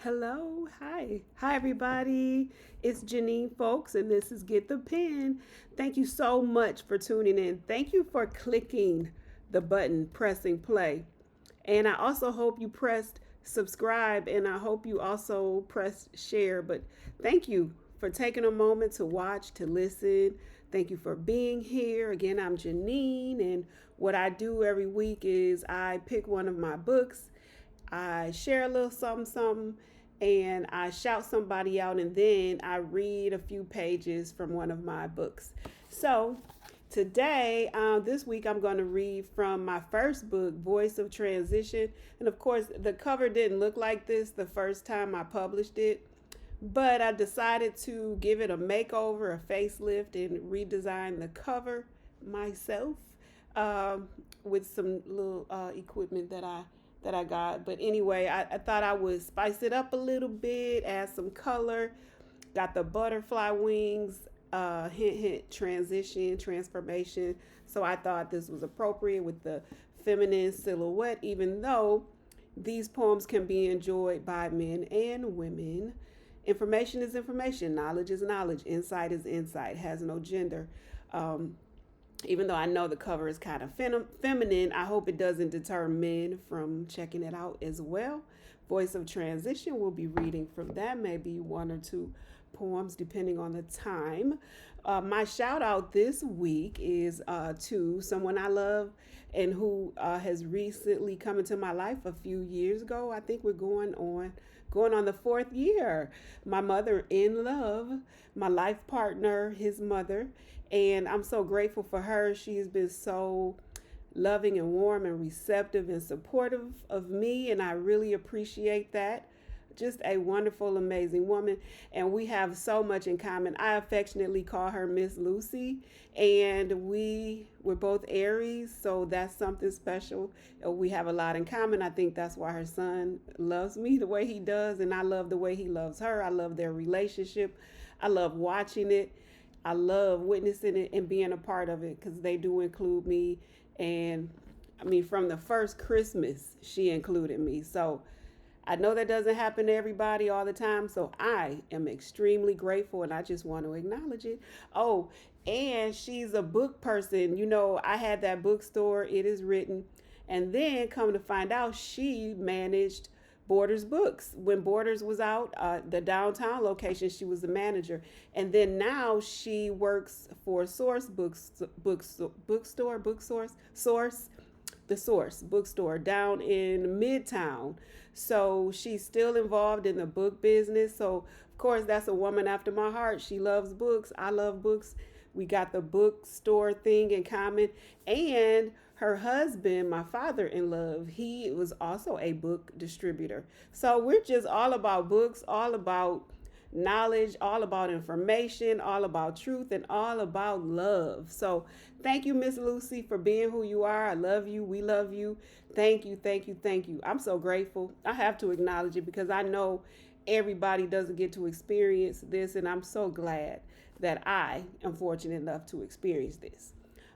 Hello, hi everybody. It's Janine, folks, and this is Get the Pen. Thank you so much for tuning in. Thank you for clicking the button, pressing play. And I also hope you pressed subscribe and I hope you also pressed share. But thank you for taking a moment to watch, to listen. Thank you for being here. Again, I'm Janine, and what I do every week is I pick one of my books, I share a little something, something, and I shout somebody out, and then I read a few pages from one of my books. So, today, this week, I'm going to read from my first book, Voice of Transition. And of course, the cover didn't look like this the first time I published it, but I decided to give it a makeover, a facelift, and redesign the cover myself with some little equipment that I got. But anyway, I thought I would spice it up a little bit, add some color. Got the butterfly wings, hint, hint, transition, transformation. So I thought this was appropriate with the feminine silhouette, even though these poems can be enjoyed by men and women. Information is information, knowledge is knowledge, insight is insight, has no gender. Um, Even though I know the cover is kind of feminine, I hope it doesn't deter men from checking it out as well. Voice of Transition, we'll be reading from that, maybe one or two poems depending on the time. My shout out this week is to someone I love and who has recently come into my life a few years ago. I think we're going on the fourth year. My mother in love, my life partner, his mother, and I'm so grateful for her. She has been so loving and warm and receptive and supportive of me, and I really appreciate that. Just a wonderful, amazing woman, and we have so much in common. I affectionately call her Miss Lucy, and we're both Aries, so that's something special. We have a lot in common. I think that's why her son loves me the way he does, and I love the way he loves her. I love their relationship. I love watching it. I love witnessing it and being a part of it because they do include me. And I mean, from the first Christmas, she included me. So I know that doesn't happen to everybody all the time. So I am extremely grateful and I just want to acknowledge it. Oh, and she's a book person. I had that bookstore, It Is Written. And then come to find out, she managed Borders Books. When Borders was out, the downtown location, she was the manager. And then now she works for Source the Source bookstore down in Midtown. So she's still involved in the book business. So of course that's a woman after my heart. She loves books. I love books. We got the bookstore thing in common. And her husband, my father in love, he was also a book distributor. So we're just all about books, all about knowledge, all about information, all about truth, and all about love. So thank you, Miss Lucy, for being who you are. I love you. We love you. Thank you, thank you, thank you. I'm so grateful. I have to acknowledge it because I know everybody doesn't get to experience this, and I'm so glad that I am fortunate enough to experience this.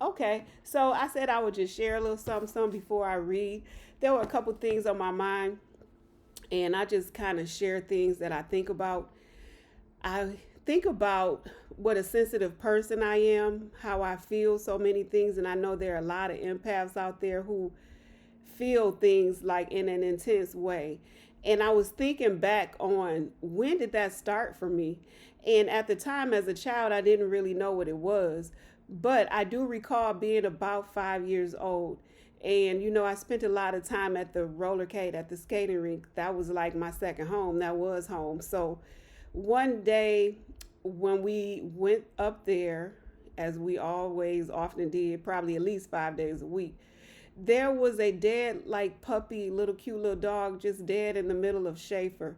Okay, so I said I would just share a little something before I read. There were a couple things on my mind, and I just kind of share things that I think about. I think about what a sensitive person I am, how I feel so many things, and I know there are a lot of empaths out there who feel things like in an intense way. And I was thinking back on when did that start for me? And at the time as a child, I didn't really know what it was. But I do recall being about 5 years old. And, I spent a lot of time at the rollercade, at the skating rink. That was like my second home. That was home. So one day when we went up there, as we always often did, probably at least 5 days a week, there was a dead, like puppy, little cute little dog just dead in the middle of Schaefer.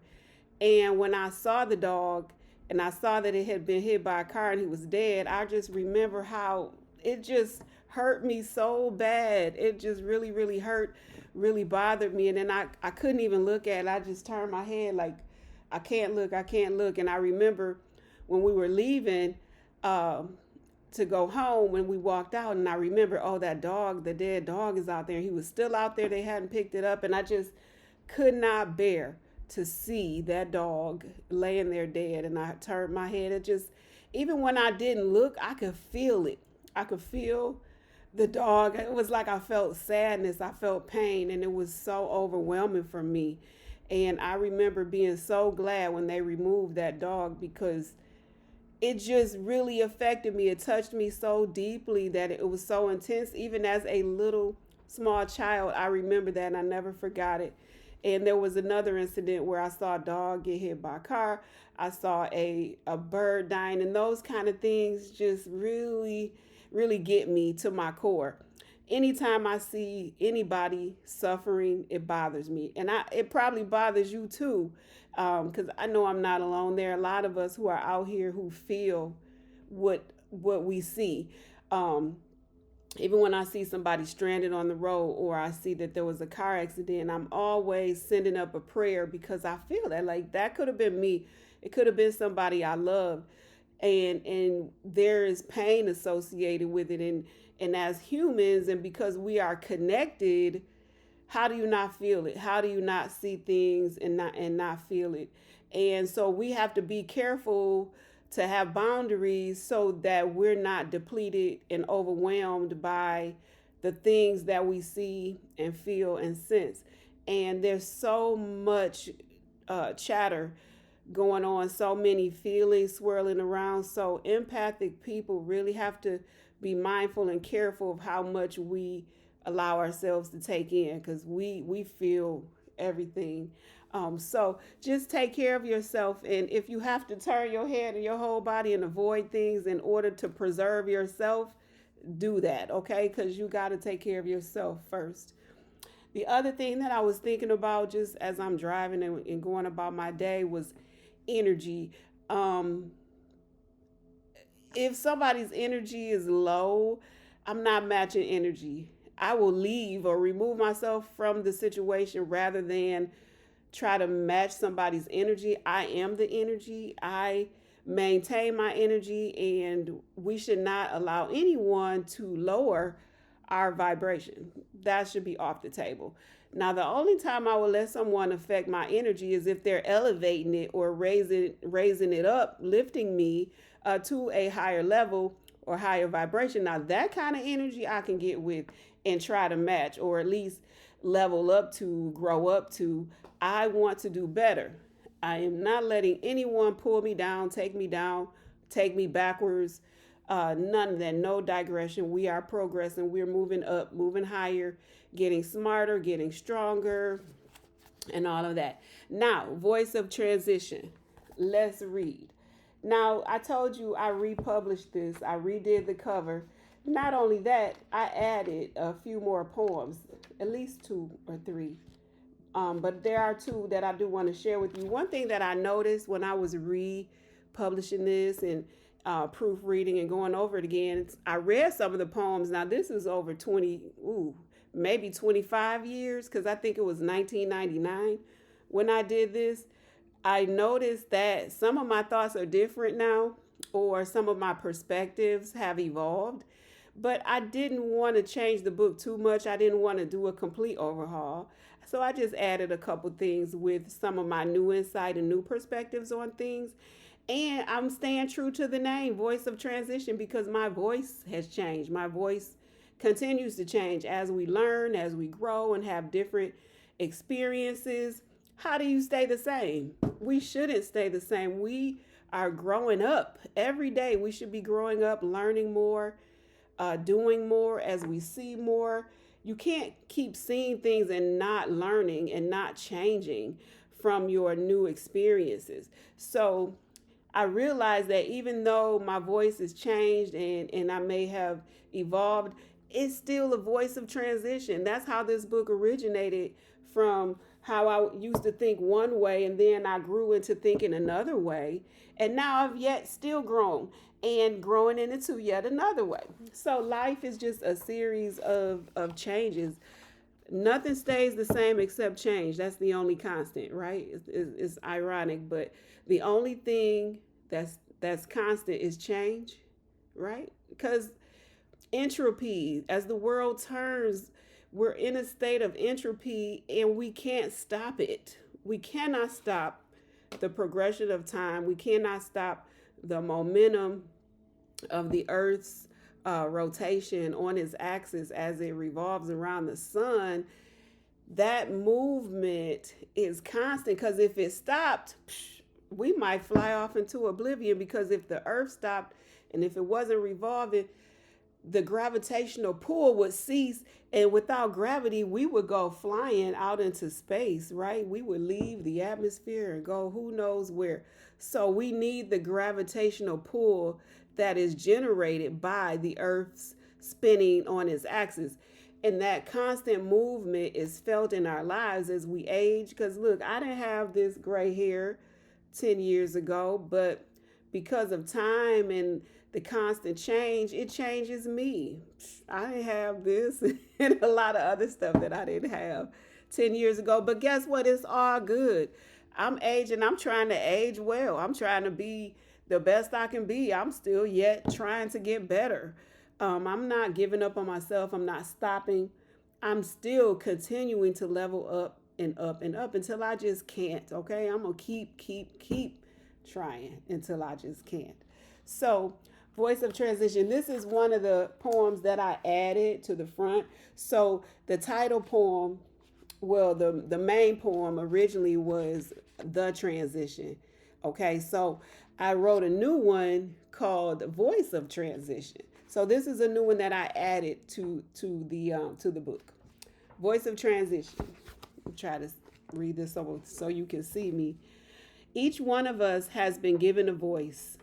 And when I saw the dog and I saw that it had been hit by a car and he was dead, I just remember how it just hurt me so bad. It just really, really hurt, really bothered me. And then I couldn't even look at it. I just turned my head like, I can't look, I can't look. And I remember when we were leaving, to go home when we walked out, and I remember, oh, that dog, the dead dog is out there. He was still out there. They hadn't picked it up, and I just could not bear to see that dog laying there dead. And I turned my head. It just, even when I didn't look, I could feel it. I could feel the dog. It was like I felt sadness, I felt pain, and it was so overwhelming for me. And I remember being so glad when they removed that dog, because it just really affected me. It touched me so deeply that it was so intense. Even as a little small child, I remember that and I never forgot it. And there was another incident where I saw a dog get hit by a car. I saw a bird dying, and those kind of things just really, really get me to my core. Anytime I see anybody suffering, it bothers me. And it probably bothers you too, because I know I'm not alone. There are a lot of us who are out here who feel what we see. Um, Even when I see somebody stranded on the road, or I see that there was a car accident, I'm always sending up a prayer, because I feel that, like, that could have been me. It could have been somebody I love. And there is pain associated with it. And as humans, and because we are connected, how do you not feel it? How do you not see things and not feel it? And so we have to be careful to have boundaries so that we're not depleted and overwhelmed by the things that we see and feel and sense. And there's so much chatter going on, so many feelings swirling around. So empathic people really have to be mindful and careful of how much we allow ourselves to take in, because we feel everything. So just take care of yourself, and if you have to turn your head and your whole body and avoid things in order to preserve yourself, do that, okay? Because you got to take care of yourself first. The other thing that I was thinking about just as I'm driving and going about my day was energy. Um, if somebody's energy is low, I'm not matching energy. I will leave or remove myself from the situation rather than try to match somebody's energy. I am the energy. I maintain my energy, and we should not allow anyone to lower our vibration. That should be off the table. Now, the only time I will let someone affect my energy is if they're elevating it or raising it up, lifting me to a higher level or higher vibration. Now, that kind of energy I can get with and try to match, or at least level up to, grow up to. I want to do better. I am not letting anyone pull me down, take me backwards. None of that, no digression. We are progressing. We're moving up, moving higher, getting smarter, getting stronger, and all of that. Now, voice of transition. Let's read. Now, I told you I republished this. I redid the cover. Not only that, I added a few more poems, at least 2 or 3. But there are 2 that I do want to share with you. One thing that I noticed when I was republishing this and proofreading and going over it again, I read some of the poems. Now, this is over 20, maybe 25 years, because I think it was 1999 when I did this. I noticed that some of my thoughts are different now, or some of my perspectives have evolved. But I didn't want to change the book too much. I didn't want to do a complete overhaul. So I just added a couple things with some of my new insight and new perspectives on things. And I'm staying true to the name, Voice of Transition, because my voice has changed. My voice continues to change as we learn, as we grow and have different experiences. How do you stay the same? We shouldn't stay the same. We are growing up every day. We should be growing up, learning more, doing more as we see more. You can't keep seeing things and not learning and not changing from your new experiences. So I realized that even though my voice has changed and I may have evolved, it's still a voice of transition. That's how this book originated, from how I used to think one way, and then I grew into thinking another way. And now I've yet still grown and growing into yet another way. So life is just a series of changes. Nothing stays the same except change. That's the only constant, right? It's ironic, but the only thing that's constant is change, right? Because entropy, as the world turns, we're in a state of entropy and we can't stop it. We cannot stop the progression of time. We cannot stop the momentum of the Earth's rotation on its axis as it revolves around the sun. That movement is constant, because if it stopped, we might fly off into oblivion, because if the Earth stopped and if it wasn't revolving, the gravitational pull would cease, and without gravity we would go flying out into space, right? We would leave the atmosphere and go who knows where. So we need the gravitational pull that is generated by the Earth's spinning on its axis, and that constant movement is felt in our lives as we age. Because look, I didn't have this gray hair 10 years ago, but because of time and the constant change, it changes me. I didn't have this and a lot of other stuff that I didn't have 10 years ago. But guess what? It's all good. I'm aging. I'm trying to age well. I'm trying to be the best I can be. I'm still yet trying to get better. I'm not giving up on myself. I'm not stopping. I'm still continuing to level up and up and up until I just can't. Okay. I'm going to keep trying until I just can't. So, Voice of Transition. This is one of the poems that I added to the front. So the title poem, well, the main poem originally was The Transition. Okay, so I wrote a new one called Voice of Transition. So this is a new one that I added to the book. Voice of Transition. I'll try to read this so you can see me. Each one of us has been given a voice.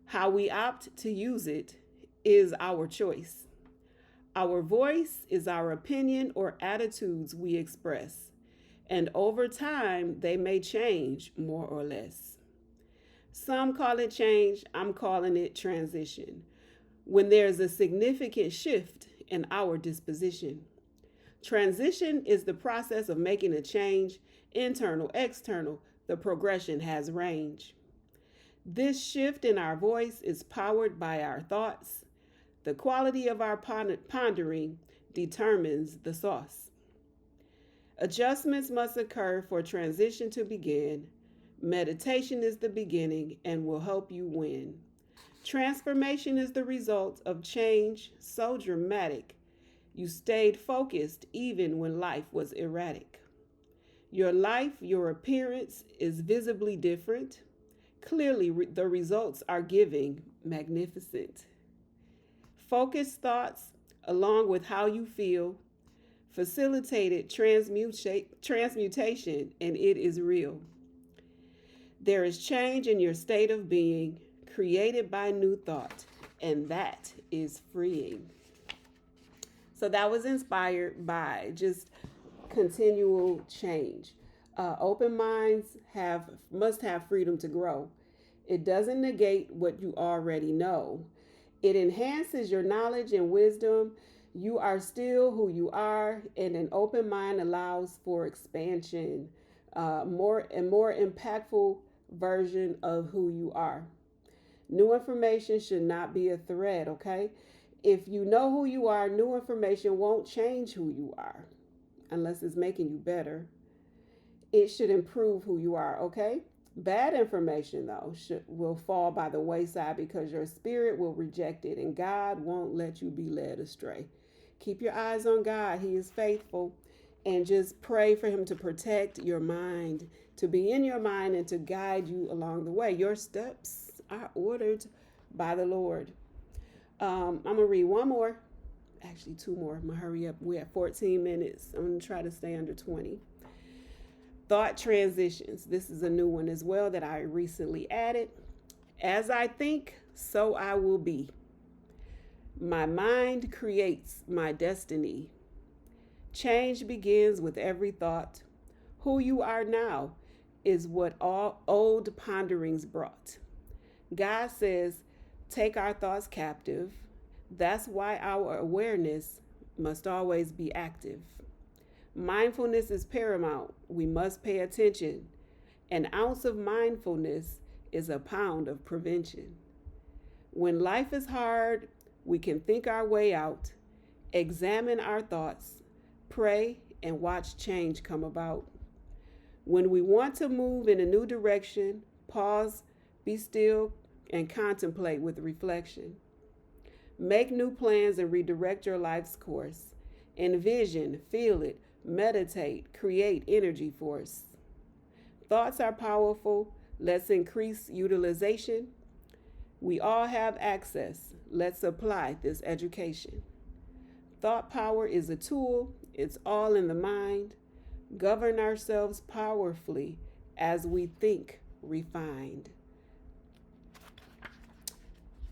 How we opt to use it is our choice. Our voice is our opinion or attitudes we express, and over time they may change more or less. Some call it change, I'm calling it transition, when there's a significant shift in our disposition. Transition is the process of making a change, internal, external. The progression has range. This shift in our voice is powered by our thoughts. The quality of our pondering determines the sauce. Adjustments must occur for transition to begin. Meditation is the beginning and will help you win. Transformation is the result of change so dramatic. You stayed focused even when life was erratic. Your life, your appearance is visibly different. Clearly, the results are giving magnificent. Focused thoughts, along with how you feel, facilitated transmutation, and it is real. There is change in your state of being, created by new thought, and that is freeing. So that was inspired by just continual change. Open minds must have freedom to grow. It doesn't negate what you already know. It enhances your knowledge and wisdom. You are still who you are, and an open mind allows for expansion, more impactful version of who you are. New information should not be a threat, okay? If you know who you are, new information won't change who you are unless it's making you better. It should improve who you are, okay? Bad information, though, will fall by the wayside because your spirit will reject it, and God won't let you be led astray. Keep your eyes on God. He is faithful, and just pray for him to protect your mind, to be in your mind, and to guide you along the way. Your steps are ordered by the Lord. I'm going to read one more, actually two more. I'm going to hurry up. We're at 14 minutes. I'm going to try to stay under 20. Thought transitions. This is a new one as well that I recently added. As I think, so I will be. My mind creates my destiny. Change begins with every thought. Who you are now is what all old ponderings brought. God says, take our thoughts captive. That's why our awareness must always be active. Mindfulness is paramount. We must pay attention. An ounce of mindfulness is a pound of prevention. When life is hard, we can think our way out, examine our thoughts, pray, and watch change come about. When we want to move in a new direction, pause, be still, and contemplate with reflection. Make new plans and redirect your life's course. Envision, feel it, meditate, create energy force. Thoughts are powerful. Let's increase utilization. We all have access. Let's apply this education. Thought power is a tool. It's all in the mind. Govern ourselves powerfully as we think refined.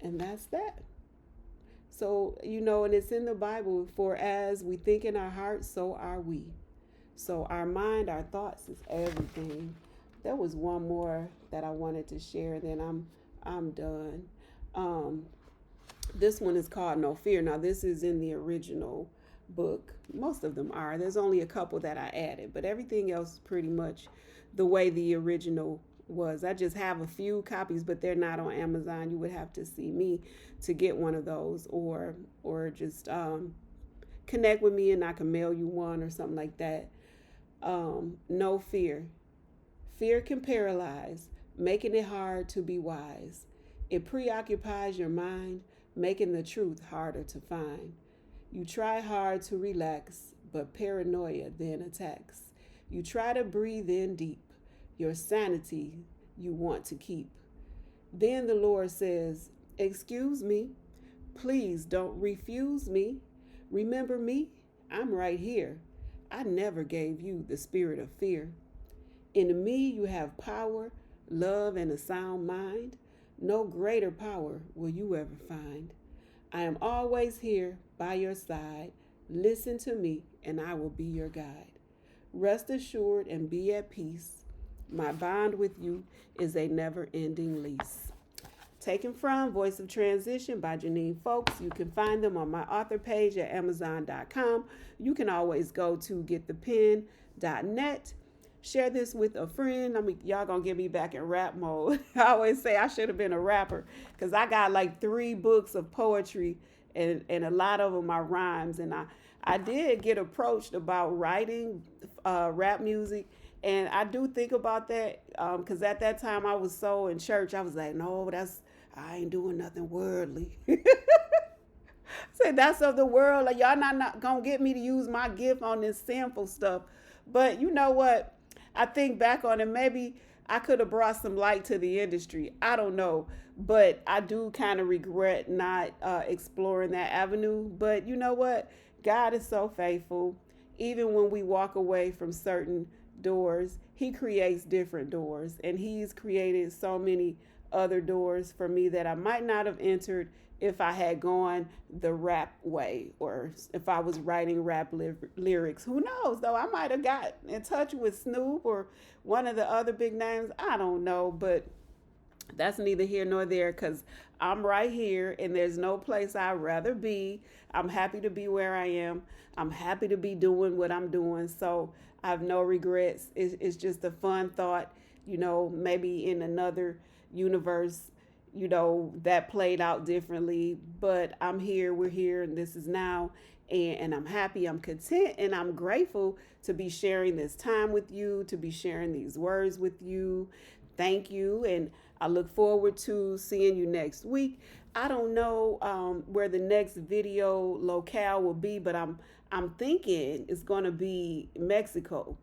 And that's that. So, and it's in the Bible, for as we think in our hearts, so are we. So our mind, our thoughts is everything. There was one more that I wanted to share, then I'm done. This one is called No Fear. Now this is in the original book. Most of them are. There's only a couple that I added, but everything else is pretty much the way the original was. I just have a few copies, but they're not on Amazon. You would have to see me to get one of those, or just connect with me and I can mail you one or something like that. No fear. Fear can paralyze, making it hard to be wise. It preoccupies your mind, making the truth harder to find. You try hard to relax, but paranoia then attacks. You try to breathe in deep, your sanity you want to keep. Then the Lord says, "Excuse me, please don't refuse me. Remember me, I'm right here. I never gave you the spirit of fear. In me you have power, love, and a sound mind. No greater power will you ever find. I am always here by your side. Listen to me and I will be your guide. Rest assured and be at peace. My bond with you is a never-ending lease." Taken from Voice of Transition by Janine Folks. You can find them on my author page at Amazon.com. You can always go to getthepen.net. Share this with a friend. Y'all gonna get me back in rap mode. I always say I should have been a rapper because I got like 3 books of poetry and a lot of them are rhymes. And I did get approached about writing rap music. And I do think about that because at that time I was so in church. I was like, no, I ain't doing nothing worldly. Say that's of the world. Like, y'all not gonna get me to use my gift on this sinful stuff. But you know what? I think back on it, maybe I could have brought some light to the industry. I don't know. But I do kind of regret not exploring that avenue. But you know what? God is so faithful. Even when we walk away from certain doors, he creates different doors, and he's created so many other doors for me that I might not have entered if I had gone the rap way, or if I was writing rap lyrics. Who knows though? I might have got in touch with Snoop or one of the other big names. I don't know, but that's neither here nor there because I'm right here and there's no place I'd rather be. I'm happy to be where I am. I'm happy to be doing what I'm doing. So I have no regrets. It's just a fun thought, maybe in another universe, that played out differently. But I'm here, we're here, and this is now. And I'm happy, I'm content, and I'm grateful to be sharing this time with you, to be sharing these words with you. Thank you. And I look forward to seeing you next week. I don't know where the next video locale will be, but I'm thinking it's going to be Mexico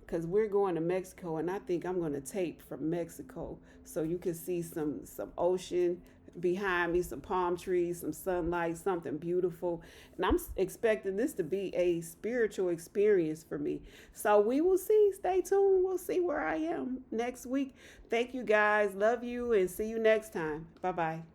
because we're going to Mexico, and I think I'm going to tape from Mexico so you can see some ocean behind me, some palm trees, some sunlight, something beautiful. And I'm expecting this to be a spiritual experience for me. So we will see. Stay tuned. We'll see where I am next week. Thank you guys. Love you and see you next time. Bye-bye.